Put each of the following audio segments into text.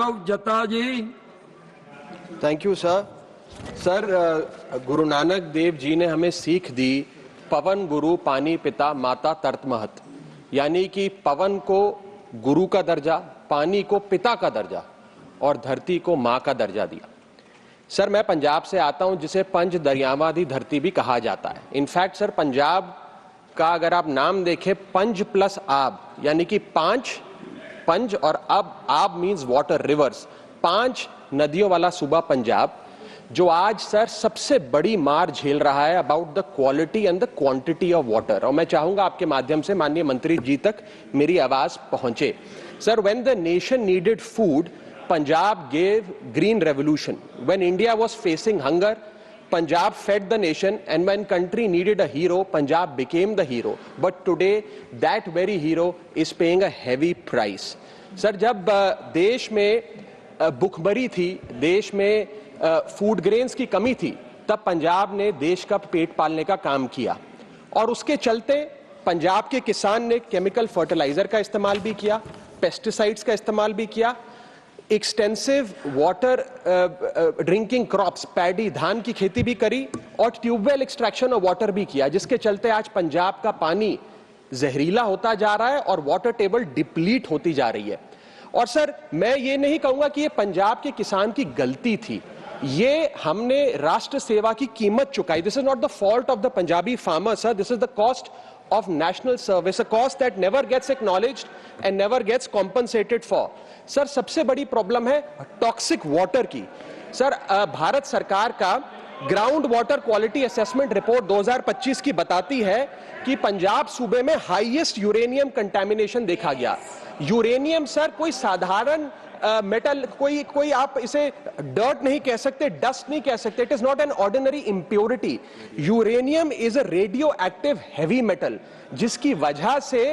Raghav Jatta ji. Thank you sir. Sir, Guru Nanak Dev ji ने हमें सीख दी, पवन गुरु पानी पिता माता तर्त महत, यानी कि पवन को गुरु का दर्जा, पानी को पिता का दर्जा और धरती को मां का दर्जा दिया। सर, मैं पंजाब से आता हूं जिसे पंज दरियावां दी धरती भी कहा जाता है। इनफैक्ट सर, पंजाब का अगर आप नाम देखें, पंज प्लस आब, यानी कि पंज और आब मींस वाटर, रिवर्स, 5 नदियों वाला सूबा पंजाब, जो आज सर सबसे बड़ी मार झेल रहा है about the quality and the quantity of water. और मैं चाहूंगा आपके माध्यम से माननीय मंत्री जी तक मेरी आवाज पहुंचे। Sir, when the nation needed food, Punjab gave green revolution. When India was facing hunger, Punjab fed the nation, and when country needed a hero, Punjab became the hero. But today, that very hero is paying a heavy price. Sir, जब देश में भुखमरी थी, देश में food grains की कमी थी, तब पंजाब ने देश का पेट पालने का काम किया। और उसके चलते पंजाब के किसान ने केमिकल फर्टिलाइजर का इस्तेमाल भी किया, पेस्टिसाइड्स का इस्तेमाल भी किया, extensive water drinking crops, paddy, धान की खेती भी करी, और ट्यूबवेल एक्सट्रैक्शन ऑफ वाटर भी किया, जिसके चलते आज पंजाब का पानी जहरीला होता जा रहा है और वाटर टेबल डिप्लीट होती जा रही है। और सर, मैं ये नहीं कहूंगा कि ये पंजाब के किसान की गलती थी, ये हमने राष्ट्र सेवा की कीमत चुकाई। This is not the fault of the Punjabi farmer sir, this is the cost of national service, a cost that never gets acknowledged and never gets compensated for. Sir, सबसे बड़ी प्रॉब्लम है टॉक्सिक वाटर की। Sir, Bharat सरकार का ground water quality assessment report 2025 की बताती है कि पंजाब सूबे में हाईएस्ट यूरेनियम कंटेमिनेशन देखा गया। यूरेनियम सर कोई साधारण मेटल, कोई आप इसे डर्ट नहीं कह सकते, डस्ट नहीं कह सकते, it is not an ordinary impurity. Uranium is a radio active heavy metal, जिसकी वजह से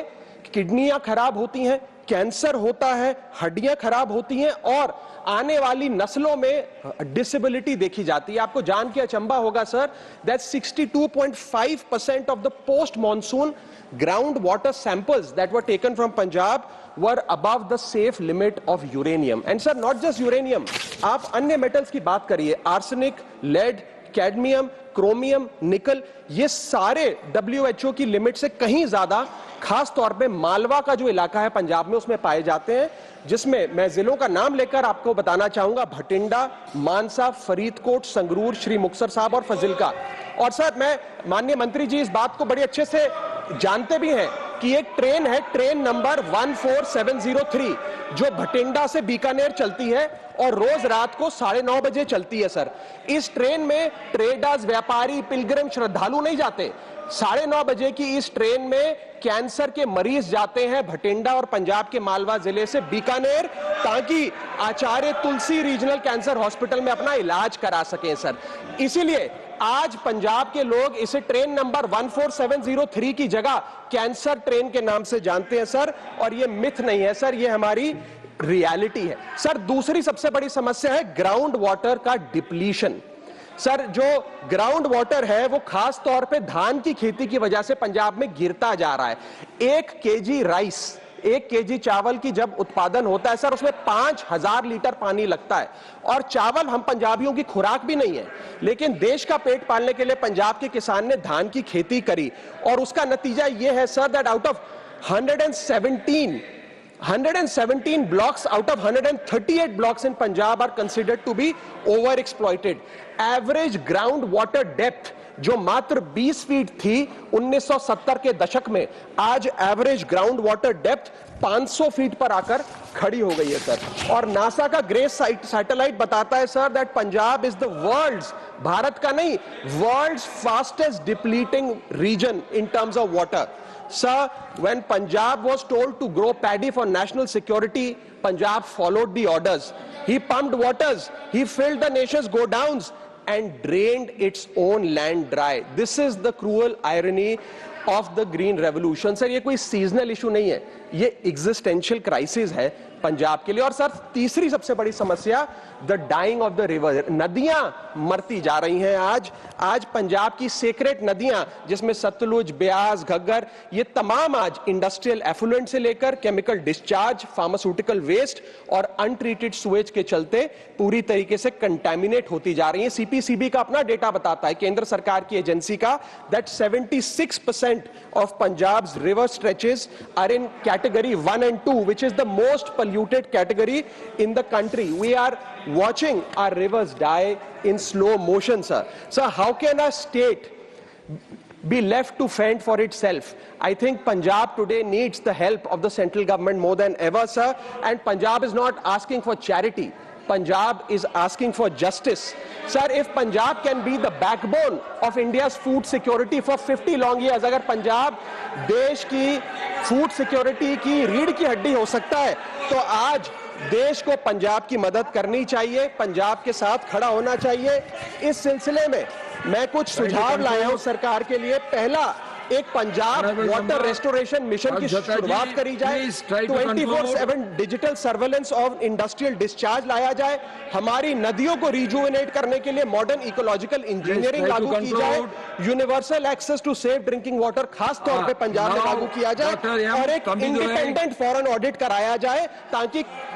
किडनियां खराब होती हैं, कैंसर होता है, हड्डियां खराब होती हैं और आने वाली नस्लों में डिसेबिलिटी देखी जाती है। आपको जान के अचंभा होगा sir, that 62.5% of the post monsoon ground water samples that were taken from Punjab were above the safe limit of uranium. And sir, not just uranium, आप अन्य metals की बात करिए, arsenic, lead, cadmium, chromium, nickel, ये सारे WHO की limit से कहीं ज्यादा, खास तौर पे मालवा का जो इलाका है पंजाब में, उसमें पाए जाते हैं, जिसमें मैं जिलों का नाम लेकर आपको बताना चाहूंगा, भटिंडा, मानसा, फरीदकोट, संगरूर, श्री मुक्तसर साहब और फजिल्का। और सर, मैं माननीय मंत्री जी इस बात को बड़े अच्छे से जानते भी हैं कि एक ट्रेन है, ट्रेन नंबर 14703, जो भटिंडा से बीकानेर चलती है और रोज रात को 9:30 बजे चलती है। सर, इस ट्रेन में ट्रेडर्स, व्यापारी, पिलग्रिम, श्रद्धालु नहीं जाते। 9:30 बजे की इस ट्रेन में कैंसर के मरीज जाते हैं भटिंडा और पंजाब के मालवा जिले से बीकानेर, ताकि आचार्य तुलसी रीजनल कैंसर हॉस्पिटल में अपना इलाज करा सकें। सर, इसीलिए आज पंजाब के लोग इसे ट्रेन नंबर 14703 की जगह कैंसर ट्रेन के नाम से जानते हैं सर, और ये मिथ नहीं है सर, ये हमारी रियलिटी है। सर, दूसरी सबसे बड़ी समस्या है ग्राउंड वाटर का डिप्लीशन। सर, जो ग्राउंड वाटर है वो खास तौर पे धान की खेती की वजह से पंजाब में गिरता जा रहा है। 1 केजी राइस, 1 केजी चावल की जब उत्पादन होता है सर, उसमें 5000 लीटर पानी लगता है। और चावल हम पंजाबियों की खुराक भी नहीं है, लेकिन देश का पेट पालने के लिए पंजाब के किसान ने धान की खेती करी, और उसका नतीजा यह है sir, that out of 117 blocks out of 138 blocks in Punjab are considered to be overexploited. Average ground water depth जो मात्र 20 फीट थी 1970 के दशक में, आज average ground water depth 500 feet पर आकर खड़ी हो गई है सर। और नासा का ग्रेस सैटेलाइट बताता है sir that Punjab is the world's, Bharat का नहीं, world's fastest depleting region in terms of water. Sir, when Punjab was told to grow paddy for national security, Punjab followed the orders. He pumped waters, he filled the nation's godowns and drained its own land dry. This is the cruel irony of the green revolution. Sir, ये कोई seasonal issue नहीं है, ये existential crisis है। पंजाब के लिए। और sir तीसरी सबसे बड़ी समस्या the dying of the river, नदियां मरती जा रही हैं। आज पंजाब की सेक्रेट नदियां जिसमें सतलुज, ब्यास, घग्गर, ये तमाम आज इंडस्ट्रियल एफुलेंट से लेकर केमिकल डिस्चार्ज, फार्मास्यूटिकल वेस्ट और अनट्रीटेड सुएज के चलते पूरी तरीके से कंटेमिनेट होती जा रही हैं। सीपीसीबी का अपना डेटा बताता है, केंद्र सरकार की एजेंसी का, दैट 76% ऑफ Punjab's river stretches are in category 1 and 2, which is the most polluted category in the country. We are watching our rivers die in slow motion, sir. Sir, how can a state be left to fend for itself? I think Punjab today needs the help of the central government more than ever, sir. And Punjab is not asking for charity. Punjab is asking for justice. Sir, if Punjab can be the backbone of India's food security for 50 long years, अगर पंजाब देश की food security की रीढ़ की हड्डी हो सकता है, तो आज देश को पंजाब की मदद करनी चाहिए, पंजाब के साथ खड़ा होना चाहिए। इस सिलसिले में मैं कुछ सुझाव लाया हूं सरकार के लिए। पहला, एक पंजाब वाटर रेस्टोरेशन मिशन की शुरुआत करी जाए, 24/7 digital surveillance of industrial discharge लाया जाए, हमारी नदियों को रिजुविनेट करने के लिए मॉडर्न इकोलॉजिकल इंजीनियरिंग लागू की जाए, universal access to safe drinking water खास तौर पे पंजाब में लागू किया जाए, और एक इंडिपेंडेंट फॉरेन ऑडिट कराया जाए ताकि